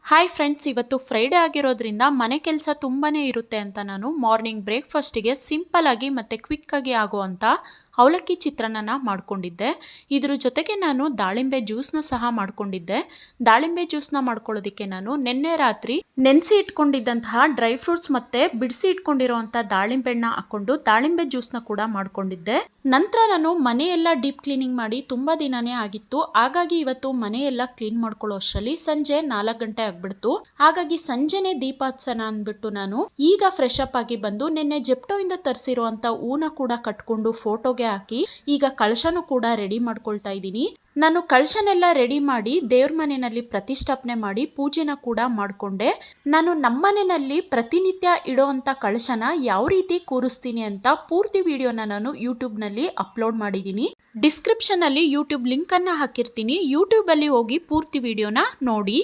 Hi friends, ಇವತ್ತು Friday ಆಗಿರೋದ್ರಿಂದ ಮನೆ ಕೆಲಸ ತುಂಬಾನೇ ಇರುತ್ತೆ ಅಂತ ನಾನು ಮಾರ್ನಿಂಗ್ ಬ್ರೇಕ್ಫಾಸ್ಟಿಗೆ ಸಿಂಪಲ್ ಆಗಿ ಮತ್ತು ಕ್ವಿಕ್ ಆಗಿ ಆಗುವಂಥ ಅವಲಕ್ಕಿ ಚಿತ್ರಾನ್ನ ಮಾಡ್ಕೊಂಡಿದ್ದೆ. ಇದ್ರ ಜೊತೆಗೆ ನಾನು ದಾಳಿಂಬೆ ಜ್ಯೂಸ್ನ ಸಹ ಮಾಡ್ಕೊಂಡಿದ್ದೆ. ದಾಳಿಂಬೆ ಜ್ಯೂಸ್ನ ಮಾಡ್ಕೊಳ್ಳೋದಕ್ಕೆ ನಾನು ನಿನ್ನೆ ರಾತ್ರಿ ನೆನೆಸಿ ಇಟ್ಕೊಂಡಿದ್ದಂತಹ ಡ್ರೈ ಫ್ರೂಟ್ಸ್ ಮತ್ತು ಬಿಡಿಸಿ ಇಟ್ಕೊಂಡಿರೋವಂಥ ದಾಳಿಂಬೆಣ್ಣ ಹಾಕ್ಕೊಂಡು ದಾಳಿಂಬೆ ಜ್ಯೂಸ್ನ ಕೂಡ ಮಾಡ್ಕೊಂಡಿದ್ದೆ. ನಂತರ ನಾನು ಮನೆಯೆಲ್ಲ ಡೀಪ್ ಕ್ಲೀನಿಂಗ್ ಮಾಡಿ ತುಂಬ ದಿನನೇ ಆಗಿತ್ತು. ಹಾಗಾಗಿ ಇವತ್ತು ಮನೆಯೆಲ್ಲ ಕ್ಲೀನ್ ಮಾಡ್ಕೊಳ್ಳೋ ಅಷ್ಟರಲ್ಲಿ ಸಂಜೆ 4 ಗಂಟೆ ಆಗ್ಬಿಡ್ತು. ಹಾಗಾಗಿ ಸಂಜೆನೆ ದೀಪ ಹಚ್ಚೋಣ ಅಂದ್ಬಿಟ್ಟು ನಾನು ಈಗ ಫ್ರೆಶ್ ಅಪ್ ಆಗಿ ಬಂದು ನಿನ್ನೆ ಜೆಪ್ಟೋ ಇಂದ ತರಿಸಿರುವಂತ ಹೂನ ಕೂಡ ಕಟ್ಕೊಂಡು ಫೋಟೋಗೆ ಹಾಕಿ ಈಗ ಕಳಶನೂ ಕೂಡ ರೆಡಿ ಮಾಡ್ಕೊಳ್ತಾ ಇದ್ದೀನಿ. ನಾನು ಕಳಶನೆಲ್ಲ ರೆಡಿ ಮಾಡಿ ದೇವ್ರ ಮನೆಯಲ್ಲಿ ಪ್ರತಿಷ್ಠಾಪನೆ ಮಾಡಿ ಪೂಜೆನ ಕೂಡ ಮಾಡ್ಕೊಂಡೆ. ನಾನು ನಮ್ಮನೆಯಲ್ಲಿ ಪ್ರತಿನಿತ್ಯ ಇಡೋವಂಥ ಕಳಶನ ಯಾವ ರೀತಿ ಕೂರಿಸ್ತೀನಿ ಅಂತ ಪೂರ್ತಿ ವಿಡಿಯೋನ ನಾನು ಯೂಟ್ಯೂಬ್ನಲ್ಲಿ ಅಪ್ಲೋಡ್ ಮಾಡಿದ್ದೀನಿ. ಡಿಸ್ಕ್ರಿಪ್ಷನ್ ಅಲ್ಲಿ ಯೂಟ್ಯೂಬ್ ಲಿಂಕ್ ಅನ್ನ ಹಾಕಿರ್ತೀನಿ. ಯೂಟ್ಯೂಬ್ ಅಲ್ಲಿ ಹೋಗಿ ಪೂರ್ತಿ ವಿಡಿಯೋನ ನೋಡಿ.